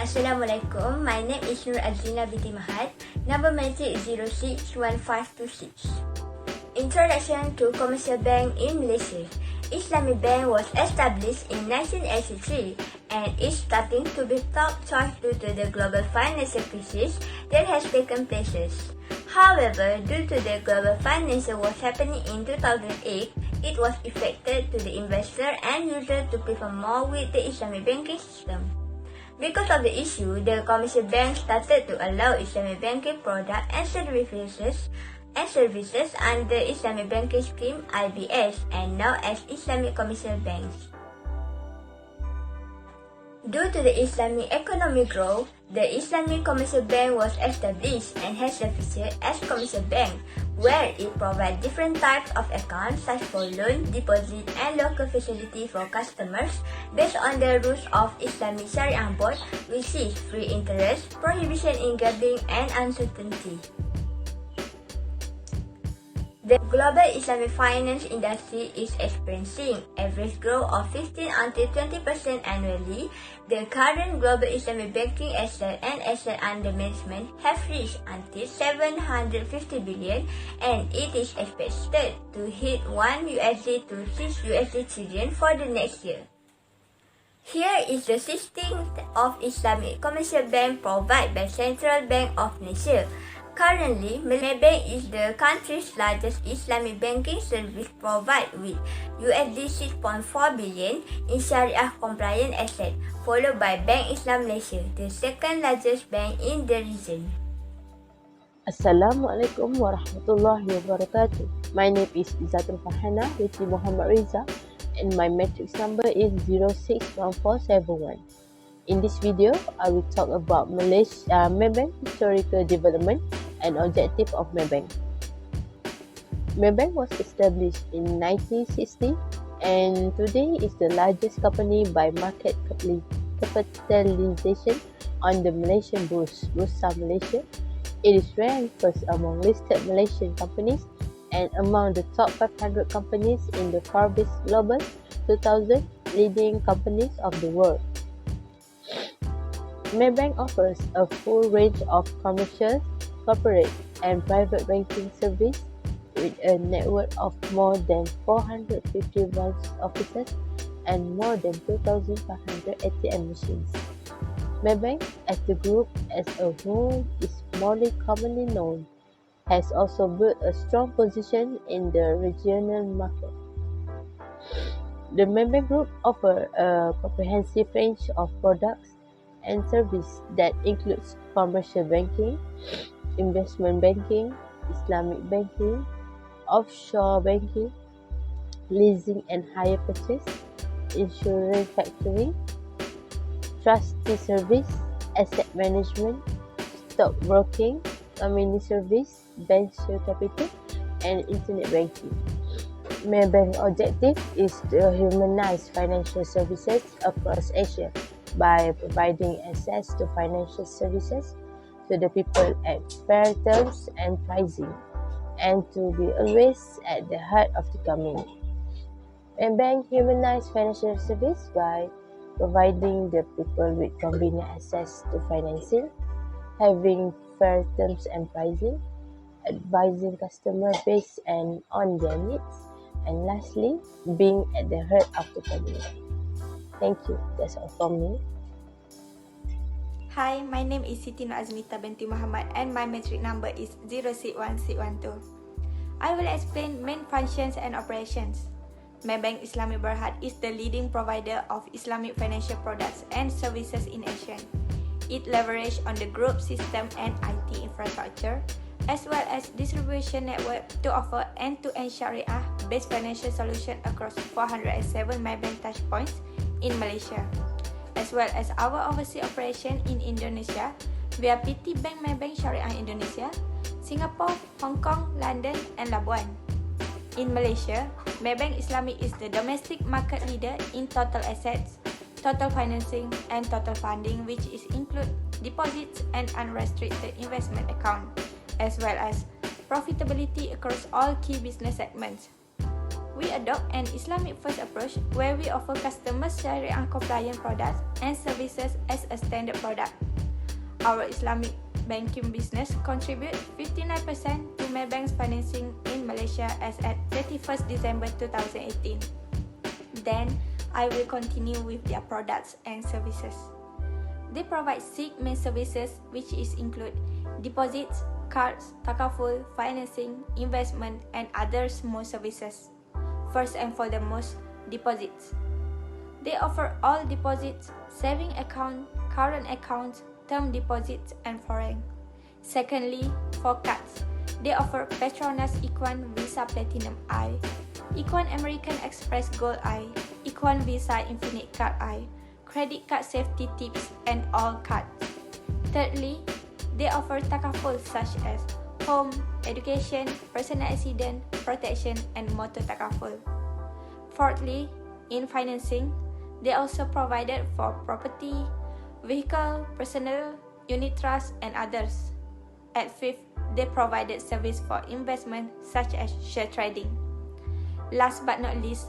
Assalamualaikum, my name is NURAIN binti MAHAT, number matric 061526. Introduction to Commercial Bank in Malaysia. Islamic Bank was established in 1983 and is starting to be top choice due to the global financial crisis that has taken place. However, due to the global financial was happening in 2008, it was expected to the investor and user to prefer more with the Islamic banking system. Because of the issue, the commercial bank started to allow Islamic banking products and services under Islamic banking scheme IBS and now as Islamic commercial banks. Due to the Islamic economic growth, the Islamic Commercial Bank was established and has a feature as commercial bank, where it provides different types of accounts such for loan, deposit, and local facility for customers based on the rules of Islamic Sharia Board, which is free interest, prohibition in gambling, and uncertainty. The global Islamic finance industry is experiencing average growth of 15 until 20% annually. The current global Islamic banking asset and asset under management have reached until 750 billion and it is expected to hit $1 to $6 trillion for the next year. Here is the system of Islamic commercial bank provided by Central Bank of Malaysia. Currently, Bank is the country's largest Islamic banking service provided with $6.4 billion in Sharia-compliant assets, followed by Bank Islam Malaysia, the second largest bank in the region. Assalamualaikum warahmatullahi wabarakatuh. My name is IZZATUL FARHANA with MOHAMAD RIZA and my matrix number is 061471. In this video, I will talk about Maybank historical development and objective of Maybank. Maybank was established in 1960 and today is the largest company by market capitalization on the Malaysian Bursa Malaysia. It is ranked first among listed Malaysian companies and among the top 500 companies in the Forbes Global 2000 leading companies of the world. Maybank offers a full range of commercial, corporate, and private banking service with a network of more than 450 branch offices and more than 2,500 ATM machines. Maybank, as the group as a whole is more commonly known, has also built a strong position in the regional market. The Maybank Group offers a comprehensive range of products and service that includes commercial banking, investment banking, Islamic banking, offshore banking, leasing and hire purchase, insurance factoring, trustee service, asset management, stock broking, community service, venture capital, and internet banking. Maybank's objective is to humanize financial services across Asia by providing access to financial services to the people at fair terms and pricing, and to be always at the heart of the community. Maybank humanizes financial service by providing the people with convenient access to financing, having fair terms and pricing, advising customers based on their needs, and lastly, being at the heart of the community. Thank you. That's all from me. Hi, my name is SITI AZNITA binti MUHAMAD and my matric number is 061612. I will explain main functions and operations. Maybank Islamic Berhad is the leading provider of Islamic financial products and services in Asia. It leverages on the group system and IT infrastructure, as well as distribution network to offer end-to-end Sharia-based financial solution across 407 Maybank touchpoints in Malaysia, as well as our overseas operation in Indonesia via PT Bank Maybank Syariah Indonesia, Singapore, Hong Kong, London, and Labuan. In Malaysia, Maybank Islamic is the domestic market leader in total assets, total financing, and total funding, which is include deposits and unrestricted investment account, as well as profitability across all key business segments. We adopt an Islamic first approach where we offer customers Sharia compliant products and services as a standard product. Our Islamic banking business contributes 59% to Maybank's financing in Malaysia as at 31st December 2018. Then, I will continue with their products and services. They provide 6 main services which include deposits, cards, takaful, financing, investment, and other small services. First and foremost, deposits. They offer all deposits, saving account, current accounts, term deposits, and foreign. Secondly, for cards, they offer Petronas Equan Visa Platinum I, Equan American Express Gold I, Equan Visa Infinite Card I, credit card safety tips, and all cards. Thirdly, they offer takaful such as home, education, personal accident, protection, and motor takaful. Fourthly, in financing, they also provided for property, vehicle, personal, unit trust, and others. At fifth, they provided service for investment such as share trading. Last but not least,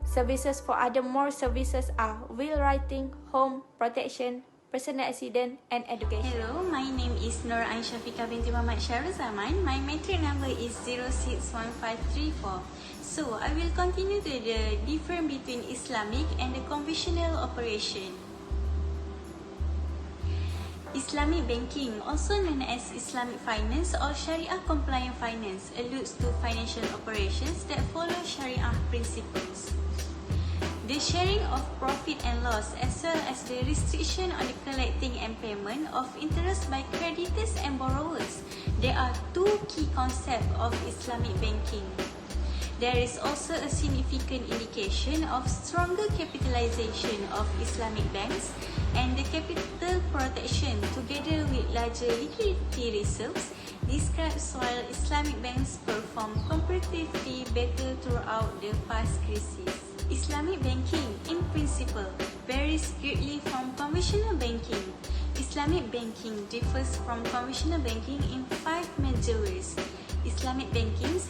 services for other more services are will writing, home, protection, personal accident, and education. Hello, my name is NOOR SYAFIQAH binti Muhammad SHAHRULZAMAN. My matric number is 061534. So, I will continue to the difference between Islamic and the conventional operation. Islamic banking, also known as Islamic finance or Sharia compliant finance, alludes to financial operations that follow Sharia principles. The sharing of profit and loss, as well as the restriction on the collecting and payment of interest by creditors and borrowers. There are 2 key concepts of Islamic banking. There is also a significant indication of stronger capitalization of Islamic banks and the capital protection together with larger liquidity reserves describes while Islamic banks perform comparatively better throughout the past crises. Islamic banking, in principle, varies greatly from conventional banking. Islamic banking differs from conventional banking in 5 major ways. Islamic banking's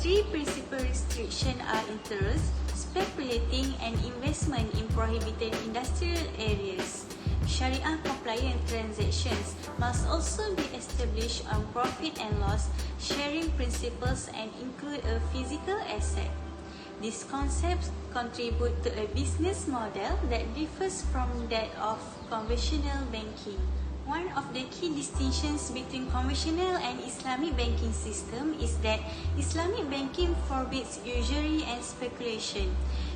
3 principal restrictions are interest, speculating, and investment in prohibited industrial areas. Sharia compliant transactions must also be established on profit and loss sharing principles and include a physical asset. These concepts contribute to a business model that differs from that of conventional banking. One of the key distinctions between conventional and Islamic banking system is that Islamic banking forbids usury and speculation.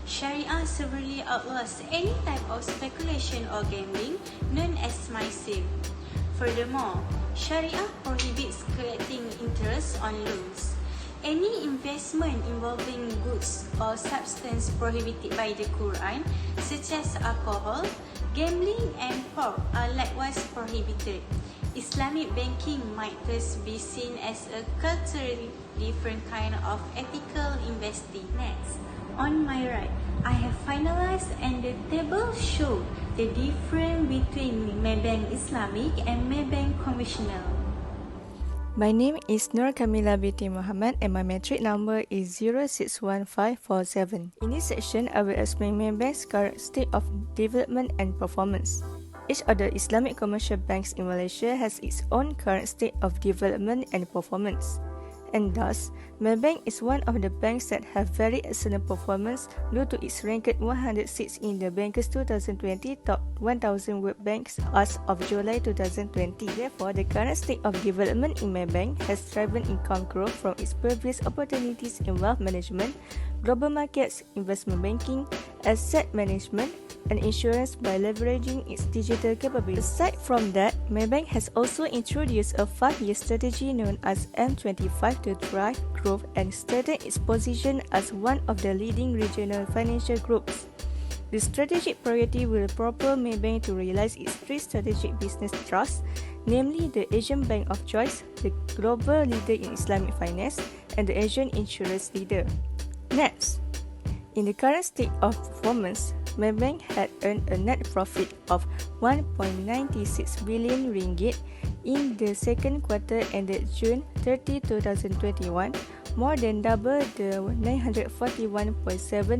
Sharia severely outlaws any type of speculation or gambling known as maisir. Furthermore, Sharia prohibits collecting interest on loans. Any investment involving goods or substance prohibited by the Quran, such as alcohol, gambling, and pork, are likewise prohibited. Islamic banking might thus be seen as a culturally different kind of ethical investing. Next, on my right, I have finalized and the table show the difference between Maybank Islamic and Maybank conventional. My name is Kamila binti Muhammad and my matric number is 061547. In this section, I will explain Maybank's current state of development and performance. Each of the Islamic commercial banks in Malaysia has its own current state of development and performance. And thus, Maybank is one of the banks that have very excellent performance due to its ranked 106 in the Bankers 2020 Top 1000 World Banks as of July 2020. Therefore, the current state of development in Maybank has driven income growth from its previous opportunities in wealth management, global markets, investment banking, asset management, and insurance by leveraging its digital capabilities. Aside from that, Maybank has also introduced a 5-year strategy known as M25 to drive growth and strengthen its position as one of the leading regional financial groups. The strategic priority will propel Maybank to realize its 3 strategic business thrusts, namely the Asian bank of choice, the global leader in Islamic finance, and the Asian insurance leader. Next, In the current state of performance, Maybank had earned a net profit of 1.96 billion ringgit in the second quarter ended June 30, 2021, more than double the 941.7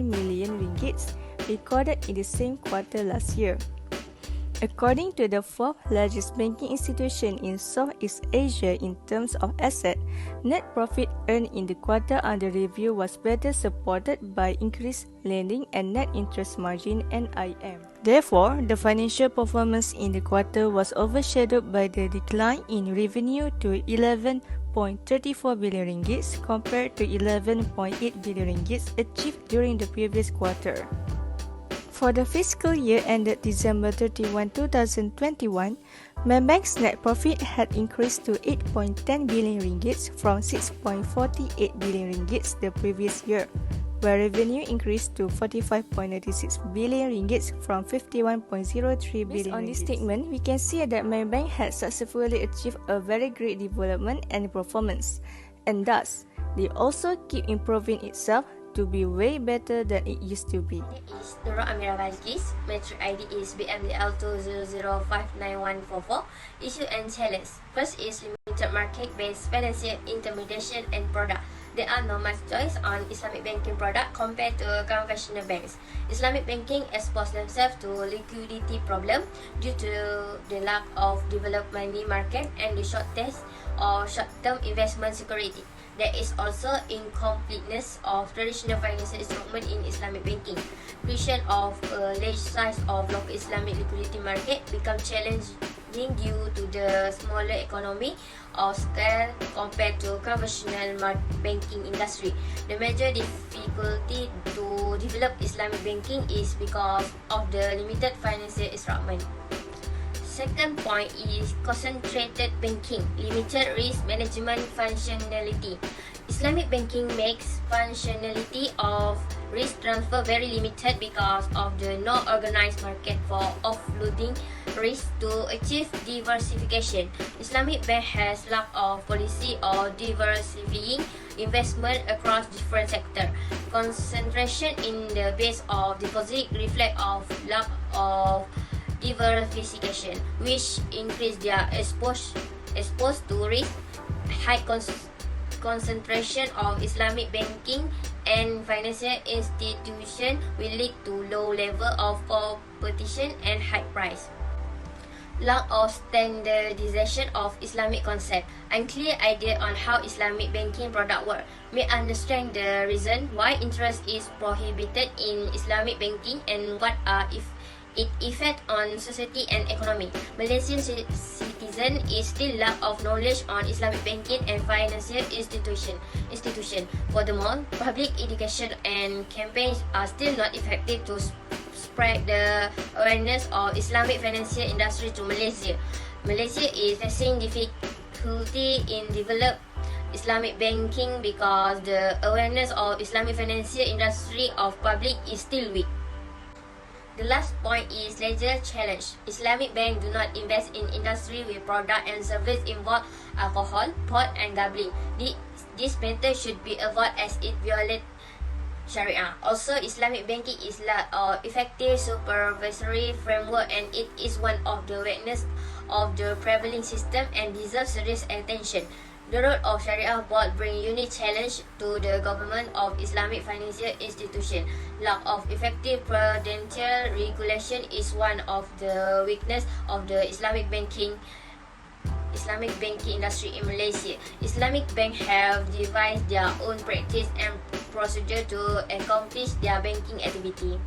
million ringgit recorded in the same quarter last year. According to the fourth largest banking institution in Southeast Asia in terms of asset, net profit earned in the quarter under review was better supported by increased lending and net interest margin (NIM). Therefore, the financial performance in the quarter was overshadowed by the decline in revenue to 11.34 billion ringgit compared to 11.8 billion ringgit achieved during the previous quarter. For the fiscal year ended December 31, 2021, Maybank's net profit had increased to 8.10 billion ringgit from 6.48 billion ringgit the previous year, where revenue increased to 45.96 billion ringgit from 51.03 billion. Based on this statement, we can see that Maybank had successfully achieved a very great development and performance, and thus, they also keep improving itself to be way better than it used to be. Is NURUL AMIRA BALQHIS. Metric ID is BITI200599144. Issue and challenge. First is limited market-based financial intermediation and product. There are not much choice on Islamic banking product compared to conventional banks. Islamic banking exposed themselves to liquidity problem due to the lack of developed money market and the shortage of short-term investment security. There is also incompleteness of traditional financial instrument in Islamic banking. Creation of a large size of local Islamic liquidity market become challenging due to the smaller economy of scale compared to conventional banking industry. The major difficulty to develop Islamic banking is because of the limited financial instrument. Second point is concentrated banking, limited risk management functionality. Islamic banking makes functionality of risk transfer very limited because of the no-organized market for offloading risk to achieve diversification. Islamic bank has lack of policy or diversifying investment across different sectors. Concentration in the base of deposit reflect of lack of diversification, which increase their exposed to risk. High concentration of Islamic banking and financial institution will lead to low level of competition and high price. Lack of standardization of Islamic concept. Unclear idea on how Islamic banking product work. May understand the reason why interest is prohibited in Islamic banking and what are its effect on society and economy. Malaysian citizen is still lack of knowledge on Islamic banking and financial institution. Furthermore, public education and campaigns are still not effective to spread the awareness of Islamic financial industry to Malaysia. Malaysia is facing difficulty in develop Islamic banking because the awareness of Islamic financial industry of public is still weak. The last point is legal challenge. Islamic bank do not invest in industry with product and service involve alcohol, pot and gambling. This matter should be avoided as it violates Sharia. Also, Islamic banking is effective supervisory framework and it is one of the weaknesses of the prevailing system and deserves serious attention. The role of Sharia board bring unique challenge to the government of Islamic financial institution. Lack of effective prudential regulation is one of the weakness of the Islamic banking industry in Malaysia. Islamic bank have devised their own practice and procedure to accomplish their banking activity.